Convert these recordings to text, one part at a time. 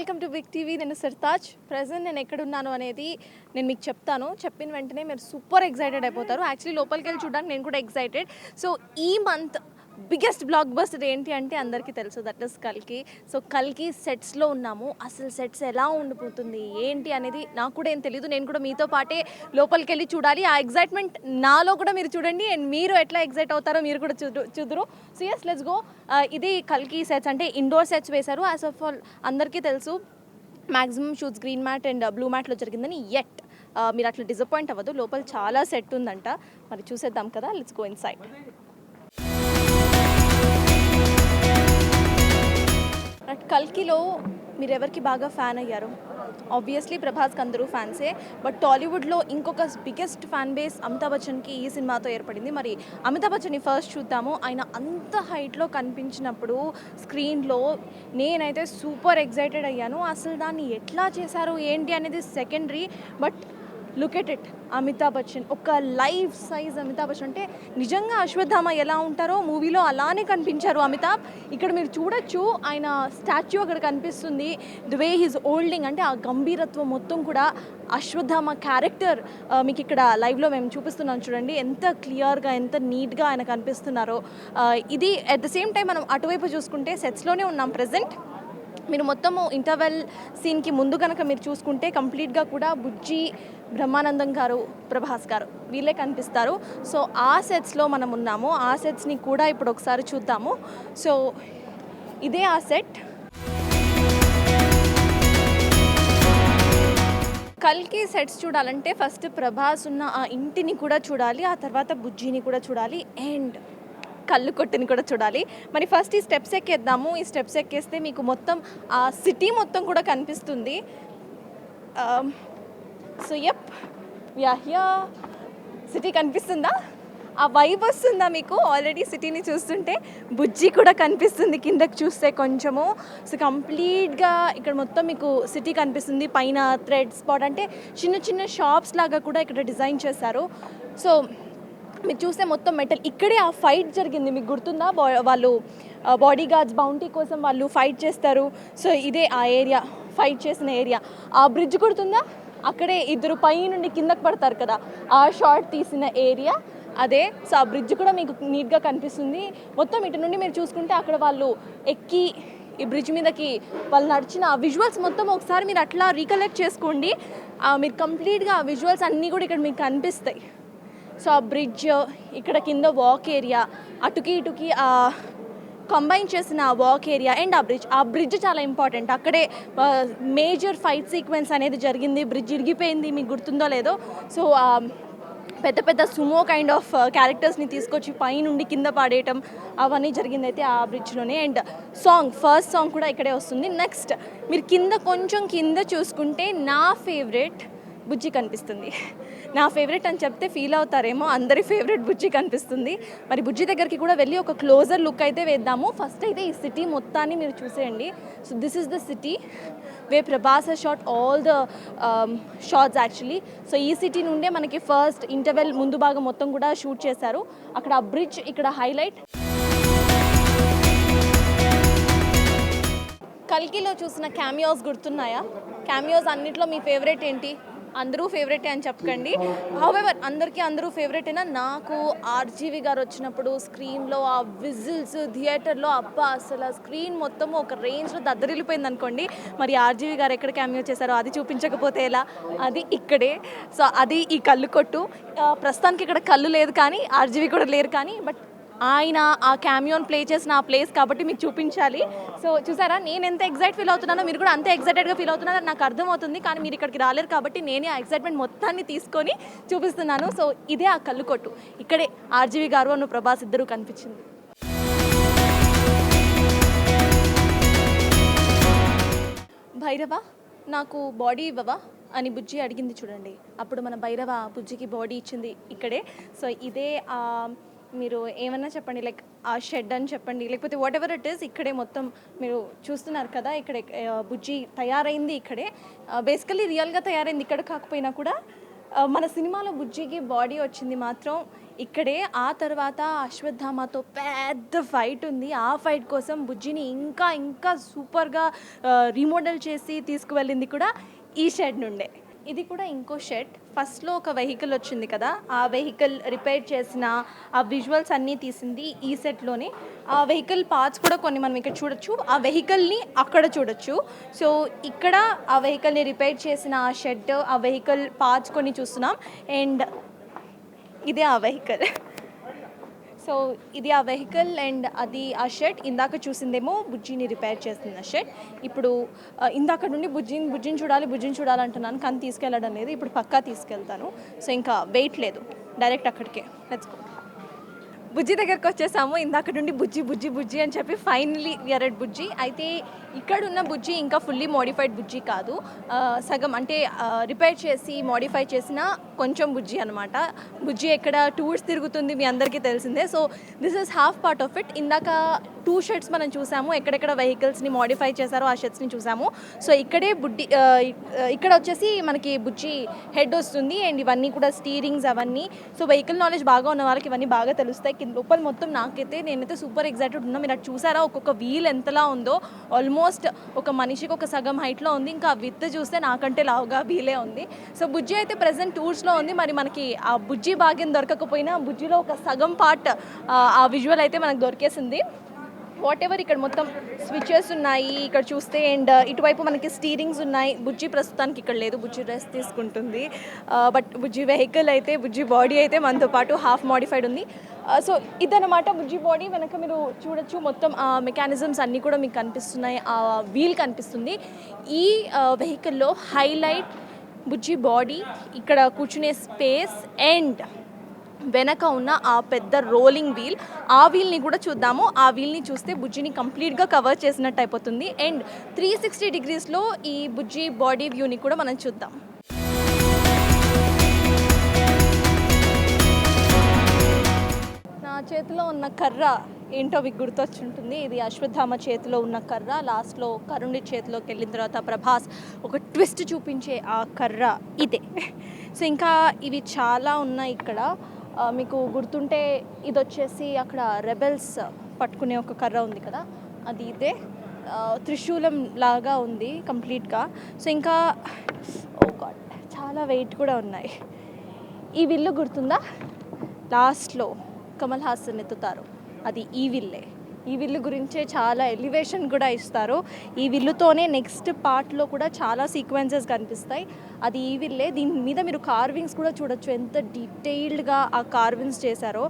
Welcome to big TV. నేను Sartaj. Present నేను ఎక్కడున్నాను అనేది నేను మీకు చెప్తాను. చెప్పిన వెంటనే మీరు సూపర్ ఎక్సైటెడ్ అయిపోతారు. యాక్చువల్లీ లోపలికి వెళ్ళి చూడడానికి నేను కూడా ఎక్సైటెడ్. సో ఈ మంత్ బిగ్గెస్ట్ బ్లాక్ బస్టర్ ఏంటి అంటే అందరికీ తెలుసు, దట్ ఇస్ కల్కి. సో కల్కి సెట్స్లో ఉన్నాము. అసలు సెట్స్ ఎలా ఉండిపోతుంది ఏంటి అనేది నాకు కూడా ఏం తెలియదు. నేను కూడా మీతో పాటే లోపలికి వెళ్ళి చూడాలి. ఆ ఎగ్జైట్మెంట్ నాలో కూడా మీరు చూడండి అండ్ మీరు ఎట్లా ఎగ్జైట్ అవుతారో మీరు కూడా చూదురు. So yes, let's go. ఇది కల్కి సెట్స్ అంటే ఇండోర్ సెట్స్ వేశారు. యాజ్ ఆఫ్ ఆల్ అందరికీ తెలుసు maximum shoots green mat and blue మ్యాట్లో జరిగిందని. ఎట్ మీరు అట్లా డిసప్పాయింట్ అవ్వదు, లోపల చాలా సెట్ ఉందంట. మరి చూసేద్దాం కదా, లెట్స్ గో ఇన్ సైడ్. కల్కిలో మీరు ఎవరికి బాగా ఫ్యాన్ అయ్యారు? ఆబ్వియస్లీ ప్రభాస్కి అందరూ ఫ్యాన్సే, బట్ టాలీవుడ్లో ఇంకొక బిగ్గెస్ట్ ఫ్యాన్ బేస్ అమితాబ్ బచ్చన్కి ఈ సినిమాతో ఏర్పడింది. మరి అమితాబ్ బచ్చన్ని ఫస్ట్ చూద్దాము. ఆయన అంత హైట్లో కనిపించినప్పుడు స్క్రీన్లో నేనైతే సూపర్ ఎక్సైటెడ్ అయ్యాను. అసలు దాన్ని ఎట్లా చేశారు ఏంటి అనేది secondary, but look at it. Amitabh Bachchan ఒక లైఫ్ సైజ్ అమితాబ్ బచ్చన్. అంటే నిజంగా అశ్వత్థామ ఎలా ఉంటారో మూవీలో అలానే కనిపించారు అమితాబ్. ఇక్కడ మీరు చూడొచ్చు, ఆయన స్టాచ్యూ అక్కడ కనిపిస్తుంది. ది వే హీజ్ ఓల్డింగ్, అంటే ఆ గంభీరత్వం మొత్తం కూడా అశ్వత్థామ క్యారెక్టర్ మీకు ఇక్కడ లైవ్లో మేము చూపిస్తున్నాం చూడండి, ఎంత క్లియర్గా ఎంత నీట్గా ఆయన కనిపిస్తున్నారో. ఇది అట్ ద సేమ్ టైం మనం అటువైపు చూసుకుంటే సెట్స్లోనే ఉన్నాం ప్రజెంట్. మీరు మొత్తము ఇంటర్వెల్ సీన్కి ముందు కనుక మీరు చూసుకుంటే కంప్లీట్గా కూడా బుజ్జి, బ్రహ్మానందం గారు, ప్రభాస్ గారు వీళ్ళే కనిపిస్తారు. సో ఆ సెట్స్లో మనం ఉన్నాము. ఆ సెట్స్ని కూడా ఇప్పుడు ఒకసారి చూద్దాము. సో ఇదే ఆ సెట్. కల్కి సెట్స్ చూడాలంటే ఫస్ట్ ప్రభాస్ ఉన్న ఆ ఇంటిని కూడా చూడాలి, ఆ తర్వాత బుజ్జిని కూడా చూడాలి అండ్ కళ్ళు కొట్టిని కూడా చూడాలి. మరి ఫస్ట్ ఈ స్టెప్స్ ఎక్కేద్దాము. ఈ స్టెప్స్ ఎక్కేస్తే మీకు మొత్తం ఆ సిటీ మొత్తం కూడా కనిపిస్తుంది. So yup, yeah here. City కనిపిస్తుందా? ఆ వైబ్ వస్తుందా మీకు? ఆల్రెడీ సిటీని చూస్తుంటే బుజ్జి కూడా కనిపిస్తుంది కిందకి చూస్తే కొంచెము. సో కంప్లీట్గా ఇక్కడ మొత్తం మీకు సిటీ కనిపిస్తుంది. పైన థ్రెడ్ స్పాట్ అంటే చిన్న చిన్న షాప్స్ లాగా కూడా ఇక్కడ డిజైన్ చేశారు. సో మీరు చూస్తే మొత్తం మెటల్. ఇక్కడే ఆ ఫైట్ జరిగింది, మీకు గుర్తుందా? వాళ్ళు బాడీ గార్డ్స్ బౌంటీ కోసం వాళ్ళు ఫైట్ చేస్తారు. సో ఇదే ఆ ఏరియా, ఫైట్ చేసిన ఏరియా. ఆ బ్రిడ్జ్ గుర్తుందా? అక్కడే ఇద్దరు పై నుండి కిందకు పడతారు కదా, ఆ షాట్ తీసిన ఏరియా అదే. సో ఆ బ్రిడ్జ్ కూడా మీకు నీట్గా కనిపిస్తుంది. మొత్తం ఇటు నుండి మీరు చూసుకుంటే అక్కడ వాళ్ళు ఎక్కి ఈ బ్రిడ్జ్ మీదకి వాళ్ళు నడిచిన ఆ విజువల్స్ మొత్తం ఒకసారి మీరు అట్లా రీకలెక్ట్ చేసుకోండి. మీరు కంప్లీట్గా ఆ విజువల్స్ అన్నీ కూడా ఇక్కడ మీకు కనిపిస్తాయి. సో ఆ బ్రిడ్జ్, ఇక్కడ కింద వాక్ ఏరియా, అటుకి ఇటుకి కంబైన్ చేసిన వాక్ ఏరియా అండ్ ఆ బ్రిడ్జ్ చాలా ఇంపార్టెంట్. అక్కడే మేజర్ ఫైట్ సీక్వెన్స్ అనేది జరిగింది. బ్రిడ్జ్ ఇరిగిపోయింది, మీకు గుర్తుందో లేదో. సో పెద్ద పెద్ద సుమో కైండ్ ఆఫ్ క్యారెక్టర్స్ని తీసుకొచ్చి పైనుండి కింద పాడేయటం అవన్నీ జరిగింది అయితే ఆ బ్రిడ్జ్లోనే. అండ్ ఫస్ట్ సాంగ్ కూడా ఇక్కడే వస్తుంది. నెక్స్ట్ మీరు కొంచెం కింద చూసుకుంటే నా ఫేవరెట్ బుజ్జి కనిపిస్తుంది. నా ఫేవరెట్ అని చెప్తే ఫీల్ అవుతారేమో, అందరి ఫేవరెట్ బుజ్జి కనిపిస్తుంది. మరి బుజ్జి దగ్గరికి కూడా వెళ్ళి ఒక క్లోజర్ లుక్ అయితే వేద్దాము. ఫస్ట్ అయితే ఈ సిటీ మొత్తాన్ని మీరు చూసేయండి. So this is the city way Prabhas shot all the shots actually. So ఈ సిటీ నుండే మనకి ఫస్ట్ ఇంటర్వెల్ ముందు భాగం మొత్తం కూడా షూట్ చేశారు. అక్కడ ఆ బ్రిడ్జ్ ఇక్కడ హైలైట్. కల్కిలో చూసిన క్యామియోస్ గుర్తున్నాయా? క్యామియోస్ అన్నిట్లో మీ ఫేవరెట్ ఏంటి? అందరూ ఫేవరెటే అని చెప్పకండి. హౌవెవర్ అందరూ ఫేవరెటేనా? నాకు ఆర్జీవి గారు వచ్చినప్పుడు స్క్రీన్లో ఆ విజిల్స్ థియేటర్లో అబ్బా అసలు ఆ స్క్రీన్ మొత్తం ఒక రేంజ్లో దద్దరిల్లిపోయింది అనుకోండి. మరి ఆర్జీవి గారు ఎక్కడ క్యామియో చేశారో అది చూపించకపోతే ఎలా? అది ఇక్కడే. సో అది ఈ కళ్ళు కొట్టు. ప్రస్తుతానికి ఇక్కడ కళ్ళు లేదు కానీ ఆర్జీవి కూడా లేరు కానీ, బట్ ఆయన ఆ క్యామియోన్ ప్లే చేసిన ఆ ప్లేస్ కాబట్టి మీకు చూపించాలి. సో చూసారా, నేను ఎంత ఎగ్జైట్ ఫీల్ అవుతున్నానో మీరు కూడా అంతే ఎగ్జైటెడ్గా ఫీల్ అవుతున్నారో నాకు అర్థమవుతుంది. కానీ మీరు ఇక్కడికి రాలేరు కాబట్టి నేనే ఆ ఎగ్జైట్మెంట్ మొత్తాన్ని తీసుకొని చూపిస్తున్నాను. సో ఇదే ఆ కళ్ళు కొట్టు. ఇక్కడే ఆర్జీవి గారు అను ప్రభాస్ ఇద్దరు కనిపించింది. భైరవ నాకు బాడీ ఇవ్వవా అని బుజ్జి అడిగింది చూడండి. అప్పుడు మన భైరవ బుజ్జికి బాడీ ఇచ్చింది ఇక్కడే. సో ఇదే మీరు ఏమన్నా చెప్పండి, లైక్ ఆ షెడ్ అని చెప్పండి, లేకపోతే వాట్ ఎవర్ ఇట్ ఈస్, ఇక్కడే మొత్తం మీరు చూస్తున్నారు కదా. ఇక్కడే బుజ్జి తయారైంది. ఇక్కడే బేసికలీ రియల్గా తయారైంది ఇక్కడ కాకపోయినా కూడా మన సినిమాలో బుజ్జికి బాడీ వచ్చింది మాత్రం ఇక్కడే. ఆ తర్వాత అశ్వత్థామతో పెద్ద ఫైట్ ఉంది. ఆ ఫైట్ కోసం బుజ్జిని ఇంకా ఇంకా సూపర్గా రీమోడల్ చేసి తీసుకువెళ్ళింది కూడా ఈ షెడ్ నుండే. ఇది కూడా ఇంకో షెడ్. ఫస్ట్లో ఒక వెహికల్ వచ్చింది కదా, ఆ వెహికల్ రిపేర్ చేసిన ఆ విజువల్స్ అన్నీ తీసింది ఈ సెట్లోనే. ఆ వెహికల్ పార్ట్స్ కూడా కొన్ని మనం ఇక్కడ చూడొచ్చు, ఆ వెహికల్ని అక్కడ చూడొచ్చు. సో ఇక్కడ ఆ వెహికల్ని రిపేర్ చేసిన ఆ షెడ్, ఆ వెహికల్ పార్ట్స్ కొన్ని చూస్తున్నాం. అండ్ ఇదే ఆ వెహికల్. సో ఇది ఆ వెహికల్ అండ్ అది ఆ షెడ్. ఇందాక చూసిందేమో బుజ్జిని రిపేర్ చేస్తున్న షెడ్. ఇప్పుడు ఇందాక నుండి బుజ్జిని చూడాలి అంటున్నాను, కానీ తీసుకెళ్ళడం లేదు. ఇప్పుడు పక్కా తీసుకెళ్తాను. సో ఇంకా వెయిట్ లేదు, డైరెక్ట్ అక్కడికే. Let's go. బుజ్జి దగ్గరకు వచ్చేసాము. ఇందాక నుండి బుజ్జి అని చెప్పి ఫైనలీ విఆర్ ఎట్ బుజ్జి. అయితే ఇక్కడ ఉన్న బుజ్జి ఇంకా ఫుల్లీ మోడిఫైడ్ బుజ్జి కాదు, సగం అంటే రిపేర్ చేసి మోడిఫై చేసిన కొంచెం బుజ్జి అనమాట. బుజ్జి ఎక్కడ టూర్స్ తిరుగుతుంది మీ అందరికీ తెలిసిందే. So this is half part of it. ఇందాక 2 షెడ్స్ మనం చూసాము, ఎక్కడెక్కడ వెహికల్స్ని మోడిఫై చేశారో ఆ షెడ్స్ని చూసాము. సో ఇక్కడే ఇక్కడ వచ్చేసి మనకి బుజ్జి హెడ్ వస్తుంది అండ్ ఇవన్నీ కూడా స్టీరింగ్స్ అవన్నీ. సో వెహికల్ నాలెడ్జ్ బాగా ఉన్న వాళ్ళకి ఇవన్నీ బాగా తెలుస్తాయి. లోపల మొత్తం నేనైతే సూపర్ ఎగ్జైటెడ్ ఉన్నా. మీరు అటు చూసారా ఒక్కొక్క వీల్ ఎంతలా ఉందో, ఆల్మోస్ట్ ఒక మనిషికి ఒక సగం హైట్లో ఉంది. ఇంకా ఆ విత్ చూస్తే నాకంటే లావుగా వీలే ఉంది. సో బుజ్జి అయితే ప్రెజెంట్ టూర్స్లో ఉంది. మరి మనకి ఆ బుజ్జి భాగ్యం దొరకకపోయినా బుజ్జిలో ఒక సగం పార్ట్ ఆ విజువల్ అయితే మనకు దొరికేసింది. వాట్ ఎవర్ ఇక్కడ మొత్తం స్విచెస్ ఉన్నాయి ఇక్కడ చూస్తే. అండ్ ఇటువైపు మనకి స్టీరింగ్స్ ఉన్నాయి. బుజ్జి ప్రస్తుతానికి ఇక్కడ లేదు, బుజ్జి రెస్ట్ తీసుకుంటుంది. బట్ బుజ్జి వెహికల్ అయితే, బుజ్జి బాడీ అయితే మనతో పాటు హాఫ్ మోడిఫైడ్ ఉంది. సో ఇదన్నమాట బుజ్జి బాడీ. వెనక మీరు చూడొచ్చు మొత్తం మెకానిజమ్స్ అన్నీ కూడా మీకు కనిపిస్తున్నాయి. ఆ వీల్ కనిపిస్తుంది. ఈ వెహికల్లో హైలైట్ బుజ్జి బాడీ, ఇక్కడ కూర్చునే స్పేస్ అండ్ వెనక ఉన్న ఆ పెద్ద రోలింగ్ వీల్. ఆ వీల్ని కూడా చూద్దాము. ఆ వీల్ని చూస్తే బుజ్జిని కంప్లీట్గా కవర్ చేసినట్టు అయిపోతుంది. అండ్ 360 డిగ్రీస్లో ఈ బుజ్జి బాడీ వ్యూని కూడా మనం చూద్దాం. నా చేతిలో ఉన్న కర్ర ఏంటో మీకు గుర్తొచ్చుంటుంది. ఇది అశ్వత్థామ చేతిలో ఉన్న కర్ర. లాస్ట్లో కరుణుడి చేతిలోకి వెళ్ళిన తర్వాత ప్రభాస్ ఒక ట్విస్ట్ చూపించే ఆ కర్ర ఇదే. సో ఇంకా ఇవి చాలా ఉన్నాయి ఇక్కడ. మీకు గుర్తుంటే ఇది వచ్చేసి అక్కడ రెబెల్స్ పట్టుకునే ఒక కర్ర ఉంది కదా, అది ఇదే. త్రిశూలం లాగా ఉంది కంప్లీట్గా. సో ఇంకా ఓ గాడ్ చాలా వెయిట్ కూడా ఉన్నాయి. ఈ విల్లు గుర్తుందా, లాస్ట్లో కమల్ హాసన్ ఎత్తుతారు, అది ఈ విల్లే. ఈ విల్లు గురించే చాలా ఎలివేషన్ కూడా ఇస్తారు. ఈ విల్లుతోనే నెక్స్ట్ పార్ట్లో కూడా చాలా సీక్వెన్సెస్ కనిపిస్తాయి, అది ఈ విల్లే. దీని మీద మీరు కార్వింగ్స్ కూడా చూడొచ్చు, ఎంత డీటెయిల్డ్గా ఆ కార్వింగ్స్ చేశారో.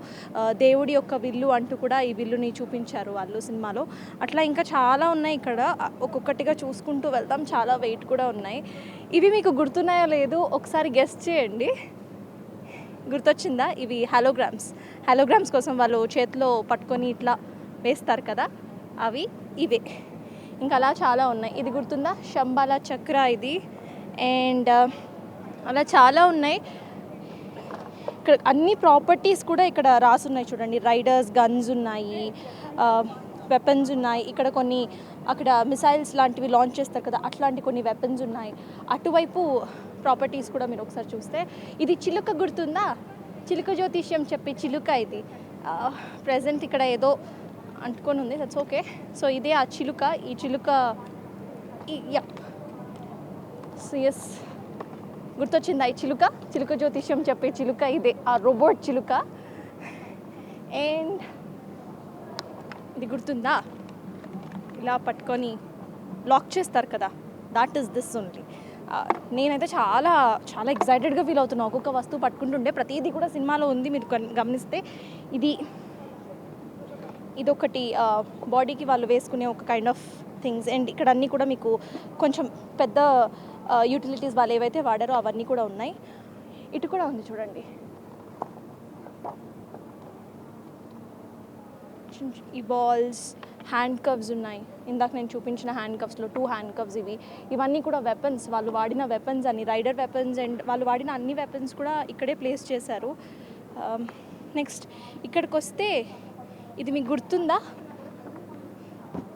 దేవుడి యొక్క విల్లు అంటూ కూడా ఈ విల్లుని చూపించారు వాళ్ళు సినిమాలో. అట్లా ఇంకా చాలా ఉన్నాయి ఇక్కడ, ఒక్కొక్కటిగా చూసుకుంటూ వెళ్తాం. చాలా వెయిట్ కూడా ఉన్నాయి. ఇవి మీకు గుర్తున్నాయో లేదు ఒకసారి గెస్ చేయండి. గుర్తొచ్చిందా? ఇవి హాలోగ్రామ్స్ కోసం వాళ్ళు చేతిలో పట్టుకొని ఇట్లా వేస్తారు కదా, అవి ఇవే. ఇంకా అలా చాలా ఉన్నాయి. ఇది గుర్తుందా, శంబాల చక్ర ఇది. అండ్ అలా చాలా ఉన్నాయి. ఇక్కడ అన్ని ప్రాపర్టీస్ కూడా ఇక్కడ రాసున్నాయి చూడండి. రైడర్స్ గన్స్ ఉన్నాయి, వెపన్స్ ఉన్నాయి. ఇక్కడ కొన్ని అక్కడ మిసైల్స్ లాంటివి లాంచ్ చేస్తారు కదా, అట్లాంటి కొన్ని వెపన్స్ ఉన్నాయి. అటువైపు ప్రాపర్టీస్ కూడా మీరు ఒకసారి చూస్తే, ఇది చిలుక గుర్తుందా, చిలుక జ్యోతిష్యం చెప్పే చిలుక ఇది. ప్రజెంట్ ఇక్కడ ఏదో అంటుకొని ఉంది, దట్స్ ఓకే. సో ఇదే ఆ చిలుక. ఈ చిలుక ఎస్ గుర్తొచ్చిందా ఈ చిలుక జ్యోతిష్యం చెప్పే చిలుక ఇదే, ఆ రోబోట్ చిలుక. అండ్ ఇది గుర్తుందా, ఇలా పట్టుకొని లాక్ చేస్తారు కదా, దాట్ ఈస్ దిస్ ఓన్లీ. నేనైతే చాలా చాలా ఎక్సైటెడ్గా ఫీల్ అవుతున్నాను ఒక్కొక్క వస్తువు పట్టుకుంటుండే. ప్రతిదీ కూడా సినిమాలో ఉంది, మీరు గమనిస్తే. ఇదొకటి బాడీకి వాళ్ళు వేసుకునే ఒక కైండ్ ఆఫ్ థింగ్స్. అండ్ ఇక్కడ అన్నీ కూడా మీకు కొంచెం పెద్ద యూటిలిటీస్ వాళ్ళు ఏవైతే వాడారో అవన్నీ కూడా ఉన్నాయి. ఇటు కూడా ఉంది చూడండి, ఈ బాల్స్, హ్యాండ్ కవ్స్ ఉన్నాయి. ఇందాక నేను చూపించిన హ్యాండ్ కవ్స్లో 2 హ్యాండ్ కవ్స్ ఇవన్నీ కూడా వెపన్స్, వాళ్ళు వాడిన వెపన్స్ అని, రైడర్ వెపన్స్. అండ్ వాళ్ళు వాడిన అన్ని వెపన్స్ కూడా ఇక్కడే ప్లేస్ చేశారు. నెక్స్ట్ ఇక్కడికి వస్తే ఇది మీకు గుర్తుందా,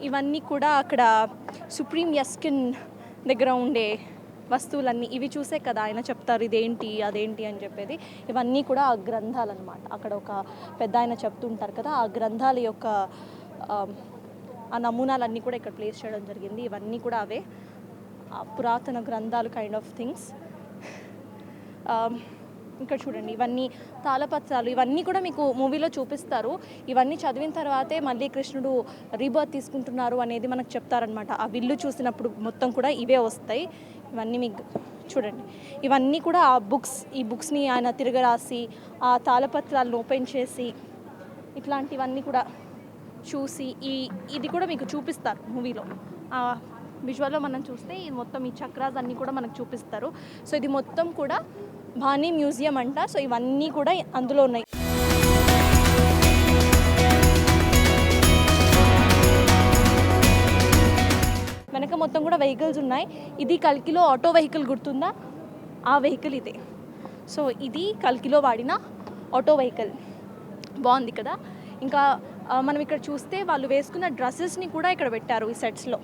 ఇవన్నీ కూడా అక్కడ సుప్రీం యస్కిన్ దగ్గర ఉండే వస్తువులన్నీ ఇవి చూసే కదా ఆయన చెప్తారు ఇదేంటి అదేంటి అని చెప్పేది. ఇవన్నీ కూడా ఆ గ్రంథాలు అనమాట. అక్కడ ఒక పెద్ద ఆయన చెప్తుంటారు కదా, ఆ గ్రంథాల యొక్క ఆ నమూనాలన్నీ కూడా ఇక్కడ ప్లేస్ చేయడం జరిగింది. ఇవన్నీ కూడా అవే పురాతన గ్రంథాలు కైండ్ ఆఫ్ థింగ్స్. ఇక్కడ చూడండి, ఇవన్నీ తాళపత్రాలు, ఇవన్నీ కూడా మీకు మూవీలో చూపిస్తారు. ఇవన్నీ చదివిన తర్వాతే మళ్ళీ కృష్ణుడు రీబర్త్ తీసుకుంటున్నారు అనేది మనకు చెప్తారనమాట. ఆ విల్లు చూసినప్పుడు మొత్తం కూడా ఇవే వస్తాయి. ఇవన్నీ మీకు చూడండి, ఇవన్నీ కూడా ఆ ఈ బుక్స్ని ఆయన తిరగరాసి ఆ తాళపత్రాలను ఓపెన్ చేసి ఇట్లాంటివన్నీ కూడా చూసి ఇది కూడా మీకు చూపిస్తారు మూవీలో. విజువల్లో మనం చూస్తే ఇది మొత్తం ఈ చక్రాస్ అన్నీ కూడా మనకు చూపిస్తారు. సో ఇది మొత్తం కూడా భానీ మ్యూజియం అంట. సో ఇవన్నీ కూడా అందులో ఉన్నాయి. వెనక మొత్తం కూడా వెహికల్స్ ఉన్నాయి. ఇది కల్కిలో ఆటో వెహికల్ గుర్తుందా, ఆ వెహికల్ ఇదే. సో ఇది కల్కిలో వాడిన ఆటో వెహికల్. బాగుంది కదా. ఇంకా మనం ఇక్కడ చూస్తే వాళ్ళు వేసుకున్న డ్రెస్సెస్ని కూడా ఇక్కడ పెట్టారు. ఈ సెట్స్లో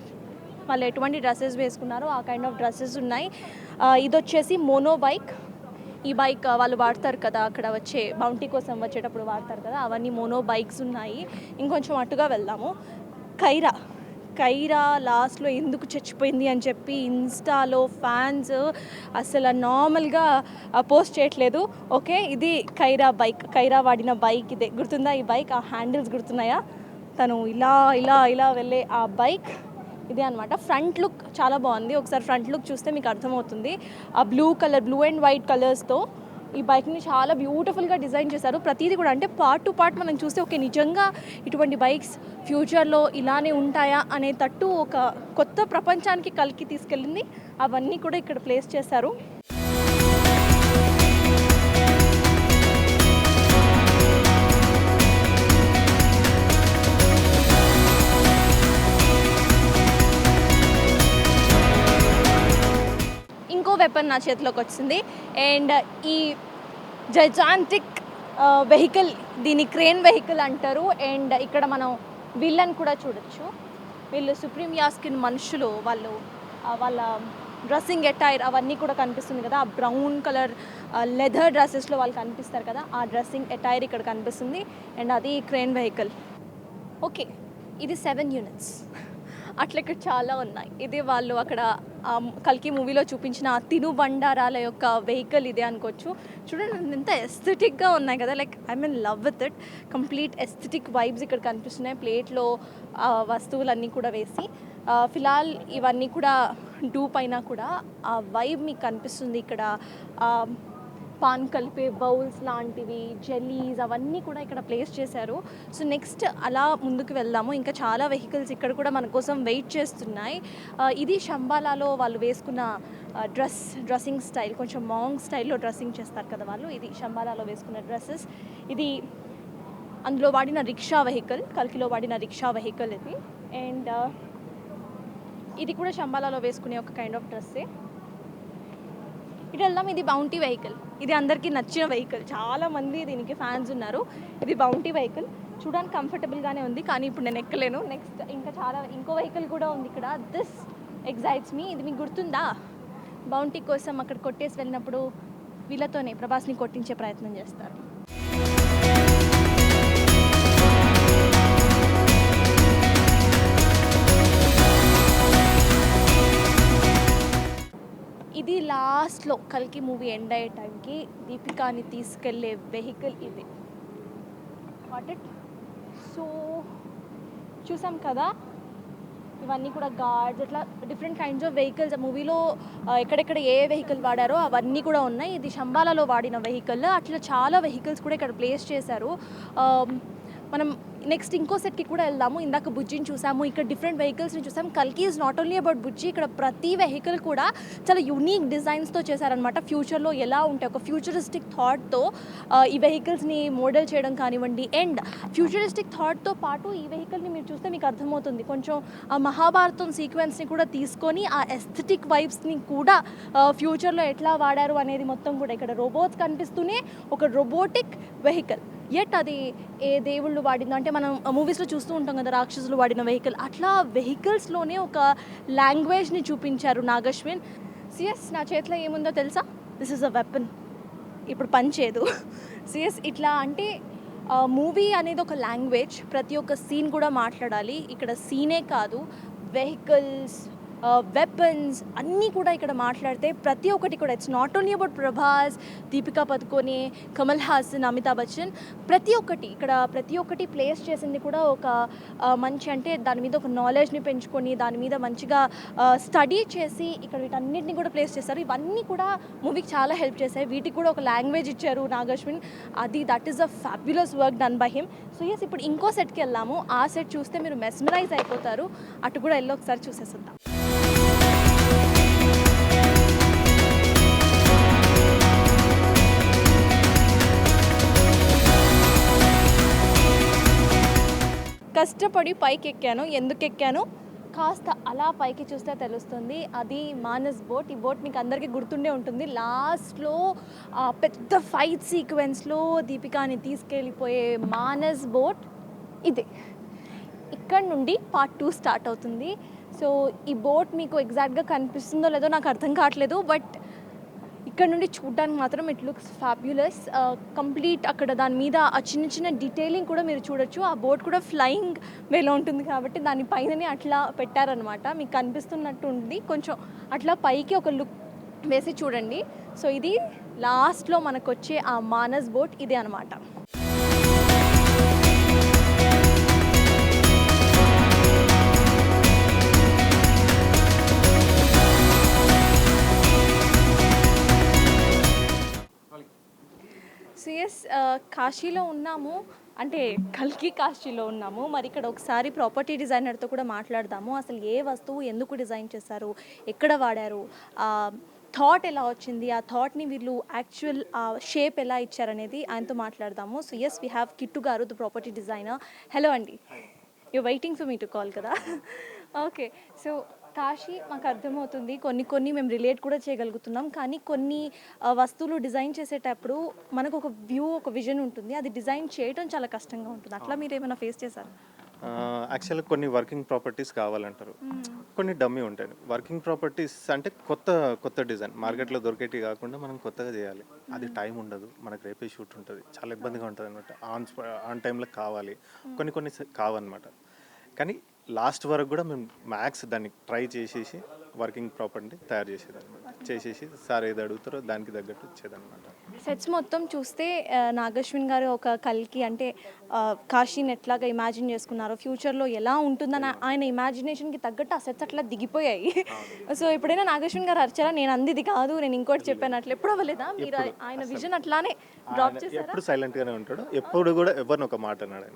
వాళ్ళు ఎటువంటి డ్రెస్సెస్ వేసుకున్నారో ఆ కైండ్ ఆఫ్ డ్రెస్సెస్ ఉన్నాయి. ఇది వచ్చేసి మోనో బైక్. ఈ బైక్ వాళ్ళు వాడతారు కదా, అక్కడ వచ్చే బౌంటీ కోసం వచ్చేటప్పుడు వాడతారు కదా, అవన్నీ మోనో బైక్స్ ఉన్నాయి. ఇంకొంచెం అటుగా వెళ్దాము. కైరా లాస్ట్లో ఎందుకు చచ్చిపోయింది అని చెప్పి ఇన్స్టాలో ఫ్యాన్స్ అసలు నార్మల్గా పోస్ట్ చేయట్లేదు. ఓకే, ఇది కైరా వాడిన బైక్ ఇదే. గుర్తుందా ఈ బైక్? ఆ హ్యాండిల్స్ గుర్తున్నాయా? తను ఇలా ఇలా ఇలా వెళ్ళే ఆ బైక్ ఇదే అనమాట. ఫ్రంట్ లుక్ చాలా బాగుంది. ఒకసారి ఫ్రంట్ లుక్ చూస్తే మీకు అర్థమవుతుంది. ఆ బ్లూ అండ్ వైట్ కలర్స్తో ఈ బైక్ని చాలా బ్యూటిఫుల్గా డిజైన్ చేశారు. ప్రతిదీ కూడా అంటే పార్ట్ టు పార్ట్ మనం చూస్తే ఓకే, నిజంగా ఇటువంటి బైక్స్ ఫ్యూచర్లో ఇలానే ఉంటాయా అనే తట్టు ఒక కొత్త ప్రపంచానికి కలికి తీసుకెళ్ళింది. అవన్నీ కూడా ఇక్కడ ప్లేస్ చేశారు. వెపన్ నా చేతిలోకి వచ్చింది. అండ్ ఈ జైజాంటిక్ వెహికల్, దీని క్రేన్ వెహికల్ అంటారు. అండ్ ఇక్కడ మనం వీళ్ళని కూడా చూడొచ్చు. వీళ్ళు సుప్రీం యాస్కిన్ మనుషులు. వాళ్ళ డ్రెస్సింగ్ అటైర్ అవన్నీ కూడా కనిపిస్తుంది కదా. ఆ బ్రౌన్ కలర్ లెదర్ డ్రెస్సెస్లో వాళ్ళు కనిపిస్తారు కదా, ఆ డ్రెస్సింగ్ అటైర్ ఇక్కడ కనిపిస్తుంది. అండ్ అది క్రేన్ వెహికల్. ఓకే, ఇది 7 యూనిట్స్. అట్లా ఇక్కడ చాలా ఉన్నాయి. ఇది వాళ్ళు అక్కడ కల్కి మూవీలో చూపించిన తినుబండారాల యొక్క వెహికల్ ఇదే అనుకోవచ్చు. చూడండి ఎంత ఎస్థెటిక్గా ఉన్నాయి కదా. Like I mean love with it. Complete aesthetic vibes ఇక్కడ కనిపిస్తున్నాయి. ప్లేట్లో వస్తువులన్నీ కూడా వేసి ఫిలాల్ ఇవన్నీ కూడా డూప్ అయినా కూడా ఆ వైబ్ మీకు కనిపిస్తుంది. ఇక్కడ పాన్ కలిపే బౌల్స్ లాంటివి, జెల్లీస్ అవన్నీ కూడా ఇక్కడ ప్లేస్ చేశారు. సో నెక్స్ట్ అలా ముందుకు వెళ్దాము. ఇంకా చాలా వెహికల్స్ ఇక్కడ కూడా మన కోసం వెయిట్ చేస్తున్నాయి. ఇది శంబాలాలో వాళ్ళు వేసుకున్న డ్రెస్సింగ్ స్టైల్, కొంచెం మాంగ్ స్టైల్లో డ్రెస్సింగ్ చేస్తారు కదా వాళ్ళు. ఇది శంబాలాలో వేసుకున్న డ్రెస్సెస్. ఇది అందులో వాడిన రిక్షా వెహికల్, కల్కిలో వాడిన రిక్షా వెహికల్ ఇది. అండ్ ఇది కూడా శంబాలాలో వేసుకునే ఒక కైండ్ ఆఫ్ డ్రెస్సే. ఇటు వెళ్దాం. ఇది బౌంటీ వెహికల్. ఇది అందరికీ నచ్చిన వెహికల్, చాలామంది దీనికి ఫ్యాన్స్ ఉన్నారు. ఇది బౌంటీ వెహికల్. చూడడానికి కంఫర్టబుల్గానే ఉంది, కానీ ఇప్పుడు నేను ఎక్కలేను. నెక్స్ట్ ఇంకో వెహికల్ కూడా ఉంది ఇక్కడ. దిస్ ఎగ్జైట్స్ మీ. ఇది మీకు గుర్తుందా? బౌంటీ కోసం అక్కడ కొట్టేసి వెళ్ళినప్పుడు వీళ్ళతోనే ప్రభాస్ని కొట్టించే ప్రయత్నం చేస్తారు. ఇది లాస్ట్లో కల్కి మూవీ ఎండ్ అయ్యే టైంకి దీపికాని తీసుకెళ్లే వెహికల్ ఇది. What it. సో చూసాం కదా, ఇవన్నీ కూడా గార్డ్స్, అట్లా డిఫరెంట్ కైండ్స్ ఆఫ్ వెహికల్స్ మూవీలో ఎక్కడెక్కడ ఏ వెహికల్ వాడారో అవన్నీ కూడా ఉన్నాయి. ఇది శంబాలాలో వాడిన వెహికల్. అట్లా చాలా వెహికల్స్ కూడా ఇక్కడ ప్లేస్ చేశారు. మనం నెక్స్ట్ ఇంకో సెట్కి కూడా వెళ్దాము. ఇందాక బుజ్జిని చూసాము, ఇక్కడ డిఫరెంట్ వెహికల్స్ని చూసాము. కల్కి ఈజ్ నాట్ ఓన్లీ అబౌట్ బుజ్జి. ఇక్కడ ప్రతి వెహికల్ కూడా చాలా యూనిక్ డిజైన్స్తో చేశారనమాట. ఫ్యూచర్లో ఎలా ఉంటాయి, ఒక ఫ్యూచరిస్టిక్ థాట్తో ఈ వెహికల్స్ని మోడల్ చేయడం కానివ్వండి. అండ్ ఫ్యూచరిస్టిక్ థాట్తో పాటు ఈ వెహికల్ని మీరు చూస్తే మీకు అర్థమవుతుంది, కొంచెం ఆ మహాభారతం సీక్వెన్స్ని కూడా తీసుకొని ఆ ఎస్థెటిక్ వైబ్స్ని కూడా ఫ్యూచర్లో ఎట్లా వాడారు అనేది మొత్తం కూడా ఇక్కడ రోబోట్స్ కనిపిస్తూనే ఒక రోబోటిక్ వెహికల్. ఎట్ అది ఏ దేవుళ్ళు వాడిందో, అంటే మనం మూవీస్లో చూస్తూ ఉంటాం కదా రాక్షసులు వాడిన వెహికల్, అట్లా వెహికల్స్లోనే ఒక లాంగ్వేజ్ని చూపించారు నాగశ్విన్. సిఎస్ నా చేతిలో ఏముందో తెలుసా? This is a weapon. ఇప్పుడు పని చేయదు. సిఎస్ ఇట్లా అంటే మూవీ అనేది ఒక లాంగ్వేజ్, ప్రతి ఒక్క సీన్ కూడా మాట్లాడాలి. ఇక్కడ సీనే కాదు, వెహికల్స్, వెపన్స్ అన్నీ కూడా ఇక్కడ మాట్లాడితే ప్రతి ఒక్కటి కూడా it's not only about Prabhas, Deepika Padukone, Kamal Haasan, Amitabh Bachchan, ప్రతి ఒక్కటి ఇక్కడ ప్రతి ఒక్కటి ప్లేస్ చేసింది కూడా ఒక మంచి అంటే దాని మీద ఒక నాలెడ్జ్ని పెంచుకొని దాని మీద మంచిగా స్టడీ చేసి ఇక్కడ వీటన్నిటిని కూడా ప్లేస్ చేస్తారు. ఇవన్నీ కూడా మూవీకి చాలా హెల్ప్ చేశాయి. వీటికి కూడా ఒక లాంగ్వేజ్ ఇచ్చారు Nag Ashwin. That is a fabulous work done by him. So yes, ఇప్పుడు ఇంకో సెట్కి వెళ్ళాము. ఆ సెట్ చూస్తే మీరు మెస్మరైజ్ అయిపోతారు. అటు కూడా వెళ్ళి ఒకసారి చూసేద్దాం. కష్టపడి పైకి ఎక్కాను. ఎందుకు ఎక్కాను కాస్త అలా పైకి చూస్తే తెలుస్తుంది. అది మానస్ బోట్. ఈ బోట్ మీకు అందరికీ గుర్తుండే ఉంటుంది. లాస్ట్లో పెద్ద ఫైట్ సీక్వెన్స్లో దీపికాని తీసుకెళ్ళిపోయే మానస్ బోట్ ఇదే. ఇక్కడ నుండి పార్ట్ 2 స్టార్ట్ అవుతుంది. సో ఈ బోట్ మీకు ఎగ్జాక్ట్గా కనిపిస్తుందో లేదో నాకు అర్థం కావట్లేదు, బట్ ఇక్కడ నుండి చూడడానికి మాత్రం ఇట్ లుక్స్ ఫ్యాబ్యులస్. కంప్లీట్ అక్కడ దాని మీద ఆ చిన్న చిన్న డీటెయిలింగ్ కూడా మీరు చూడొచ్చు. ఆ బోట్ కూడా ఫ్లయింగ్ వేలో ఉంటుంది కాబట్టి దానిపైననే అట్లా పెట్టారనమాట. మీకు కనిపిస్తున్నట్టు ఉంది. కొంచెం అట్లా పైకి ఒక లుక్ వేసి చూడండి. సో ఇది లాస్ట్లో మనకు వచ్చే ఆ మానస్ బోట్ ఇదే అనమాట. సిఎస్ కాశీలో ఉన్నాము, అంటే కల్కి కాశీలో ఉన్నాము. మరి ఇక్కడ ఒకసారి ప్రాపర్టీ డిజైనర్తో కూడా మాట్లాడదాము. అసలు ఏ వస్తువు ఎందుకు డిజైన్ చేశారు, ఎక్కడ వాడారు, థాట్ ఎలా వచ్చింది, ఆ థాట్ని వీళ్ళు యాక్చువల్ షేప్ ఎలా ఇచ్చారనేది ఆయనతో మాట్లాడదాము. So yes, we have Kittu garu, the property designer. Hello అండి, you waiting for me to call కదా? ఓకే. సో కాశీ మాకు అర్థమవుతుంది, కొన్ని మేము రిలేట్ కూడా చేయగలుగుతున్నాం. కానీ కొన్ని వస్తువులు డిజైన్ చేసేటప్పుడు మనకు ఒక వ్యూ, ఒక విజన్ ఉంటుంది. అది డిజైన్ చేయడం చాలా కష్టంగా ఉంటుంది. అట్లా మీరు ఏమైనా ఫేస్ చేశారు? యాక్చువల్గా కొన్ని వర్కింగ్ ప్రాపర్టీస్ కావాలంటారు, కొన్ని డమ్మీ ఉంటాయి. వర్కింగ్ ప్రాపర్టీస్ అంటే కొత్త డిజైన్ మార్కెట్లో దొరికేటి కాకుండా మనం కొత్తగా చేయాలి. అది టైం ఉండదు, మనకు రేపే షూట్ ఉంటుంది, చాలా ఇబ్బందిగా ఉంటుంది అనమాట. ఆన్ టైంలో కావాలి, కొన్ని కావన్నమాట. కానీ లాస్ట్ వరకు కూడా మేము మ్యాక్స్ దాన్ని ట్రై చేసేసి వర్కింగ్ ప్రాపర్టీ తయారు చేసేదన్నమాట. చేసేసి సార్ ఏది అడుగుతారో దానికి తగ్గట్టు ఇచ్చేదన్నమాట. సెట్స్ మొత్తం చూస్తే నాగశ్విన్ గారు ఒక కల్కి అంటే కాశీని ఎట్లాగా ఇమాజిన్ చేసుకున్నారో, ఫ్యూచర్లో ఎలా ఉంటుందని ఆయన ఇమాజినేషన్కి తగ్గట్టు ఆ సెట్స్ అట్లా దిగిపోయాయి. సో ఎప్పుడైనా నాగశ్విన్ గారు అరిచారా, నేను అందిది కాదు, నేను ఇంకోటి చెప్పాను, అట్లా ఎప్పుడు అవ్వలేదా? మీరు ఆయన విజన్ అట్లానే డ్రాప్ చేశారా? ఎప్పుడు సైలెంట్గానే ఉంటాడు, ఎప్పుడు కూడా ఎవరిని ఒక మాట అన్నారు.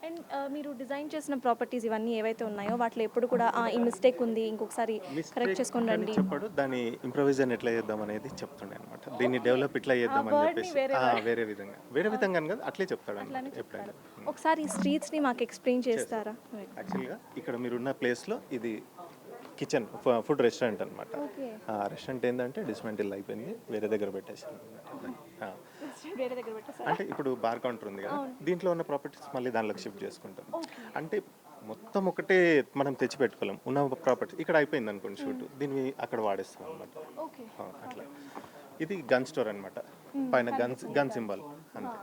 అండ్ మీరు డిజైన్ చేసిన ప్రాపర్టీస్ ఇవన్నీ ఏవైతే ఉన్నాయో వాటిలో ఎప్పుడు కూడా ఈ మిస్టేక్ ఉంది, ఇంకొకసారి కరెక్ట్ చేసుకొని రండి చెప్పాడు. దాన్ని ఇంప్రొవైజేషన్ ఎట్లా చేద్దాం అనేది చెప్తుండే అనమాట. దీన్ని డెవలప్ ఇట్లా చేద్దాం అని చెప్పేసి వేరే విధంగా కదా అట్లే చెప్తాడు ఎప్పుడైనా. ఒకసారి ఈ స్ట్రీట్స్ని మాకు ఎక్స్ప్లెయిన్ చేస్తారా? యాక్చువల్గా ఇక్కడ మీరున్న ప్లేస్లో ఇది కిచెన్ ఫుడ్ రెస్టారెంట్ అనమాట. రెస్టారెంట్ ఏంటంటే డిస్మెంటిల్ అయిపోయింది, వేరే దగ్గర పెట్టేసాను. అంటే ఇప్పుడు బార్ కౌంటర్ ఉంది కదా, దీంట్లో ఉన్న ప్రాపర్టీస్ మళ్ళీ దానిలోకి షిఫ్ట్ చేసుకుంటాం. అంటే మొత్తం ఒకటే మనం తెచ్చి పెట్టుకోలేం. ఉన్న ప్రాపర్టీ ఇక్కడ అయిపోయింది అనుకోండి షూట్, దీన్ని అక్కడ వాడేస్తాం అనమాట. అట్లా ఇది గన్ స్టోర్ అనమాట. పైన గన్ సింబల్ అంతే,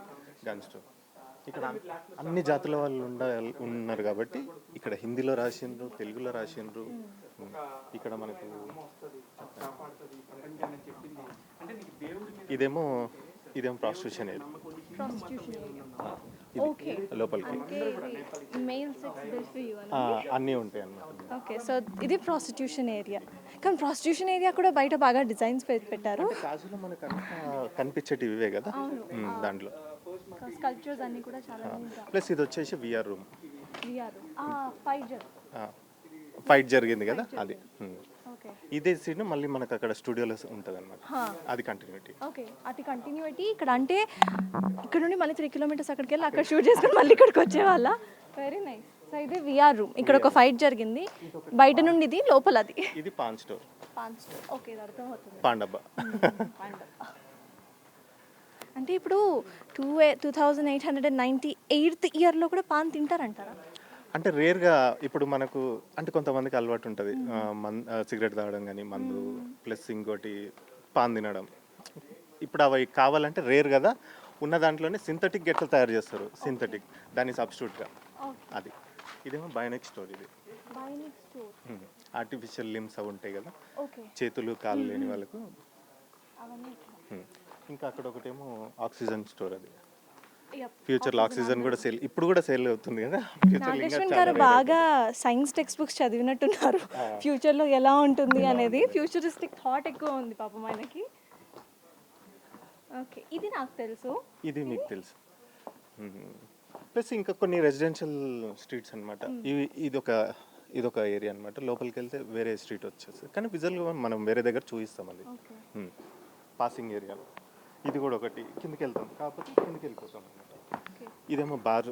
గన్ స్టోర్. ఇక్కడ అన్ని జాతుల వాళ్ళు ఉన్నారు కాబట్టి ఇక్కడ హిందీలో రాసిండ్రు, తెలుగులో రాసిండ్రు. ఇక్కడ మనకు ఇదేమో ప్రాస్టిట్యూషన్ ఏరియా, లోపలికి అన్నీ ఉంటాయి అన్నమాట. ఓకే, సో ఇది ప్రాస్టిట్యూషన్ ఏరియా. కానీ ప్రాస్టిట్యూషన్ ఏరియా కూడా బయట బాగా డిజైన్స్ పెట్టారు. కాజులో మనకు కనిపించేటివి ఇవే కదా, దాంట్లో స్కల్ప్చర్స్ అన్ని కూడా చాలా. ప్లస్ ఇది వచ్చేసి విఆర్ రూమ్. ఫైట్ జరిగింది కదా అది. ఇదే సీన్ మళ్ళీ మనకు అక్కడ స్టూడియోలో ఉంటుంది అనమాట. అది కంటిన్యూటీ. ఓకే, అది కంటిన్యూటీ ఇక్కడ అంటే ఇక్కడ నుండి మళ్ళీ 3 kilometers అక్కడికి వెళ్ళి అక్కడ షూట్ చేసుకొని మళ్ళీ ఇక్కడికి వచ్చేవాళ్ళ. Very nice. సో ఇది విఆర్ రూమ్. ఇక్కడ ఒక ఫైట్ జరిగింది, బయట నుండి ఇది, లోపల అది. ఇది పాన్ స్టోర్. ఓకే, ఇది అర్థమవుతుంది. పాండబ్బా. అంటే ఇప్పుడు 2898th ఇయర్లో కూడా పాన్ తింటారంటారా? అంటే రేర్గా ఇప్పుడు మనకు అంటే కొంతమందికి అలవాటు ఉంటుంది సిగరెట్ తాగడం కానీ మందు ప్లస్ ఇంకోటి పాన్ తినడం. ఇప్పుడు అవి కావాలంటే రేర్ కదా, ఉన్న దాంట్లోనే సింథటిక్ ఎట్లా తయారు చేస్తారు, సింథటిక్ దాని సబ్స్టిట్యూట్గా అది. ఇదేమో బయోనిక్ స్టోర్. ఇది ఆర్టిఫిషియల్ లిమ్స్ అవి ఉంటాయి కదా, చేతులు కాళ్ళు లేని వాళ్ళకు. ఇంకా అక్కడ ఒకటేమో ఆక్సిజన్ స్టోర్. అది ఫ్యూచర్లో ఆక్సిజన్ కూడా సేల్, ఇప్పుడు కూడా సేల్ అవుతుంది కదా. నాగేశ్వన్ గారు బాగా సైన్స్ టెక్స్ట్ బుక్స్ చదివినట్టున్నారు. ఫ్యూచర్లో ఎలా ఉంటుంది అనేది ఫ్యూచరిస్టిక్ థాట్ ఎక్కువ ఉంది పాపం ఆయనకి. ఓకే, ఇది నాకు తెలుసు. ఇది మీకు తెలుసు. ప్లస్ ఇంకా కొన్ని రెసిడెన్షియల్ స్ట్రీట్స్ అనమాట. ఇదొక ఏరియా అనమాట. లోపలికి వెళ్తే వేరే స్ట్రీట్ వచ్చేసి, కానీ విజువల్గా మనం వేరే దగ్గర చూపిస్తాం. అది పాసింగ్ ఏరియాలో. ఇది కూడా ఒకటి కిందకి వెళ్తాం, కాకపోతే కిందకి వెళ్ళిపోతాం అనమాట. ఇదేమో బార్.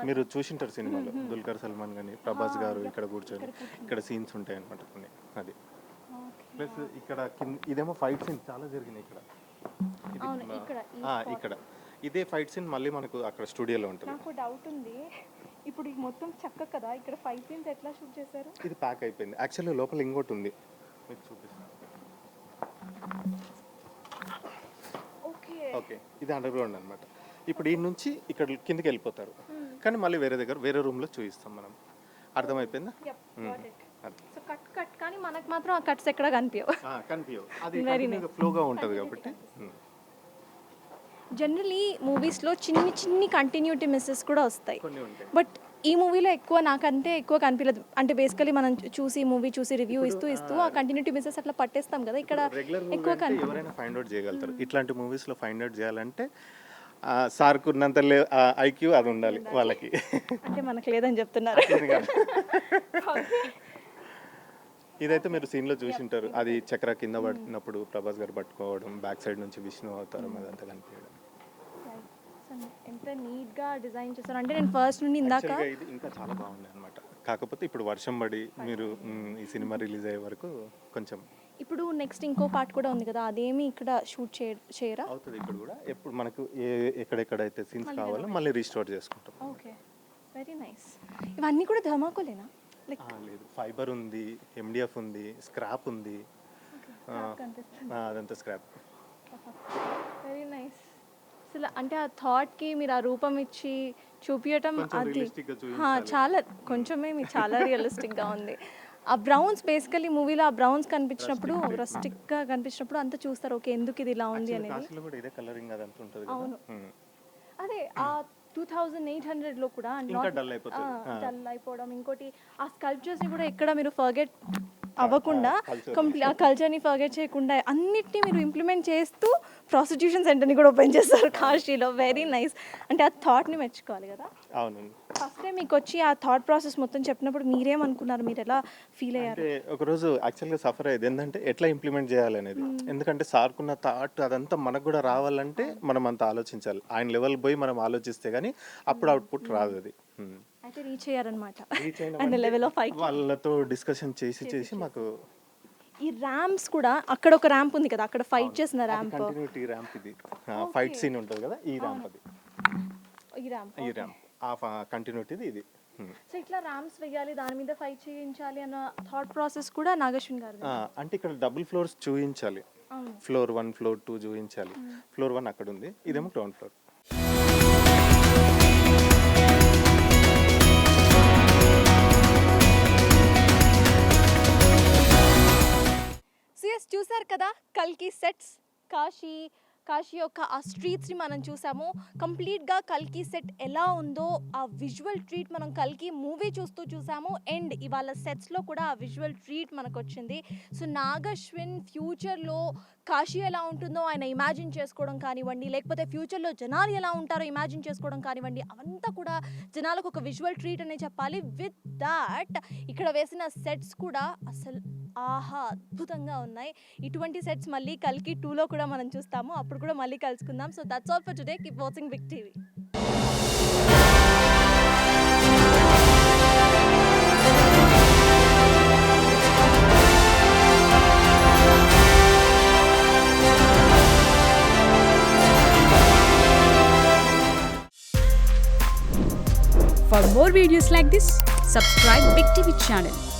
మీరు చూసింటారు సినిమాలో, దుల్కర్ సల్మాన్ కానీ ప్రభాస్ గారు ఇక్కడ కూర్చొని ఇక్కడ సీన్స్ ఉంటాయి అనమాట కొన్ని. అది ప్లస్ ఇక్కడ ఇదేమో ఫైట్ సీన్ చాలా జరిగినాయి ఇక్కడ. ఇక్కడ ఇదే ఫైట్ సీన్ మళ్ళీ మనకు అక్కడ స్టూడియోలో ఉంటుంది. నాకు డౌట్ ఉంది, ఇప్పుడు మొత్తం చక్క కదా, ఇక్కడ ఫైట్ సీన్స్ ఎట్లా షూట్ చేశారు? ఇది ప్యాక్ అయిపోయింది. యాక్చువల్లీ లోపల ఇంకోటి ఉంది, మీకు చూపిస్తాను. ఓకే, ఇది అండర్ గ్రౌండ్ అనమాట. ఇప్పుడు ఈ నుంచి ఇక్కడ కిందకి వెళ్ళిపోతారు, కానీ మళ్ళీ వేరే దగ్గర వేరే రూమ్లో చూపిస్తాం మనం. అర్థమైపోయిందా? సో కట్ కానీ మనకు మాత్రం ఆ కట్స్ ఎక్కడ కనిపించవు. అది కంటిన్యూగా ఫ్లోగా ఉంటుంది కాబట్టి. జనరలీ మూవీస్లో చిన్ని కంటిన్యూటీ మిస్సెస్ కూడా వస్తాయి, కొన్ని ఉంటాయి. బట్ ఈ మూవీలో నాకంటే ఎక్కువ కనిపించలేదు. అంటే బేసికలీ మనం మూవీ చూసి రివ్యూ ఇస్తూ ఆ కంటిన్యూటీ మిస్సెస్ అట్లా పట్టేస్తాం కదా, ఇక్కడ ఎక్కువ ఎవరైనా ఫైండ్ అవుట్ చేయగలుగుతారు. ఇట్లాంటి మూవీస్లో ఫైండ్ అవుట్ చేయాలంటే సార్కు ఉన్నంత ఐక్యూ అది ఉండాలి వాళ్ళకి. అంటే మనకు లేదని చెప్తున్నారు. ఇదైతే మీరు సీన్లో చూసింటారు. అది చక్ర కింద పడినప్పుడు ప్రభాస్ గారు పట్టుకోవడం, బ్యాక్ సైడ్ నుంచి విష్ణు అవతారం అదంతా కనిపించడం. ఎంత నీట్గా డిజైన్ చేస్తారు అంటే నేను ఫస్ట్ నుండి ఇందాక. ఇది ఇంకా చాలా బాగుంది అనమాట. కాకపోతే ఇప్పుడు వర్షం పడి మీరు ఈ సినిమా రిలీజ్ అయ్యే వరకు కొంచెం. ఇప్పుడు నెక్స్ట్ ఇంకో పార్ట్ కూడా ఉంది కదా, అదేమి ఇక్కడ షూట్ చేయరా? అవుతుంది ఇక్కడ కూడా. ఎప్పుడు మనకు ఎక్కడెక్కడైతే సీన్స్ కావాలో మళ్ళీ రీస్టోర్ చేసుకుంటాం. Okay, very nice. ఇవన్నీ కూడా ధమాకోలేనా? లేదు, ఫైబర్ ఉంది, ఎండిఎఫ్ ఉంది, స్క్రాప్ ఉంది. అదంతా స్క్రాప్. Very nice. అసలు అంటే ఆ థాట్కి మీరు ఆ రూపం ఇచ్చి చూపించటం అది చాలా చాలా రియలిస్టిక్గా ఉంది. ఆ బ్రౌన్స్ బేసికలీ మూవీలో ఆ బ్రౌన్స్ కనిపించినప్పుడు, రస్టిక్గా కనిపించినప్పుడు అంతా చూస్తారు, ఓకే ఎందుకు ఇది ఇలా ఉంది అనేది. అవును, అదే ఆ 2800లో కూడా డల్ అయిపోవడం. ఇంకోటి ఆ స్కల్ప్చర్స్ని కూడా ఎక్కడ మీరు ఫర్గెట్ అవ్వకుండా, ఆ కల్చర్ని ఫర్గెట్ చేయకుండా అన్నిటినీ మీరు ఇంప్లిమెంట్ చేస్తూ ప్రాస్టిట్యూషన్ సెంటర్ని కూడా ఓపెన్ చేస్తారు కాశీలో. Very nice. అంటే ఆ థాట్ని మెచ్చుకోవాలి కదా. అవునండి. ఫస్ట్ టైం మీకు వచ్చి ఆ థాట్ ప్రాసెస్ మొత్తం చెప్పినప్పుడు మీరేమనుకున్నారు, మీరు ఎలా ఫీల్ అయ్యారు? ఒకరోజు యాక్చువల్గా సఫర్ అయ్యేది ఏంటంటే ఎట్లా ఇంప్లిమెంట్ చేయాలనేది. ఎందుకంటే సార్కున్న థాట్ అదంతా మనకు కూడా రావాలంటే మనం అంత ఆలోచించాలి. ఆయన లెవెల్ పోయి మనం ఆలోచిస్తే కానీ అప్పుడు అవుట్పుట్ రాదు. అది అయితే రీచ్ అయ్యారనమాట. లెవెల్ ఆఫ్ వాళ్ళతో డిస్కషన్ చేసి మాకు ఈ ర్యాంప్స్ కూడా, అక్కడ ఒక ర్యాంప్ ఉంది కదా, అక్కడ ఫైట్ చేసిన ర్యాంప్, కంటిన్యూటీ ర్యాంప్. ఇది ఫైట్ సీన్ ఉంటుంది కదా, ఈ ర్యాంప్. అది ఈ ర్యాంప్ ఆ కంటిన్యూటీ ఇది. సో ఇట్లా ర్యాంప్స్ వేయాలి, దాని మీద ఫైట్ చేయించాలి అన్న థాట్ ప్రాసెస్ కూడా నాగేశ్వన్ గారు. అంటే ఇక్కడ డబుల్ ఫ్లోర్స్ చూపించాలి. ఫ్లోర్ 1, ఫ్లోర్ 2 చూపించాలి. ఫ్లోర్ 1 అక్కడ ఉంది, ఇదేమో గ్రౌండ్ ఫ్లోర్. చూసారు కదా కల్కి సెట్స్. కాశీ యొక్క ఆ స్ట్రీట్స్ని మనం చూసాము. కంప్లీట్గా కల్కి సెట్ ఎలా ఉందో ఆ విజువల్ ట్రీట్ మనం కల్కి మూవీ చూస్తూ చూసాము. అండ్ ఇవాళ సెట్స్లో కూడా ఆ విజువల్ ట్రీట్ మనకు వచ్చింది. సో నాగశ్విన్ ఫ్యూచర్లో కాశీ ఎలా ఉంటుందో ఆయన ఇమాజిన్ చేసుకోవడం కానివ్వండి, లేకపోతే ఫ్యూచర్లో జనాలు ఎలా ఉంటారో ఇమాజిన్ చేసుకోవడం కానివ్వండి, అవంతా కూడా జనాలకు ఒక విజువల్ ట్రీట్ అనే చెప్పాలి. విత్ దాట్ ఇక్కడ వేసిన సెట్స్ కూడా అసలు ఆహా అద్భుతంగా ఉన్నాయి. ఇటువంటి సెట్స్ మళ్ళీ కల్కి 2లో కూడా మనం చూస్తాము. అప్పుడు కూడా మళ్ళీ కలుసుకుందాం. So that's all for today. Keep watching big TV. For more more videos like this, subscribe Big TV channel.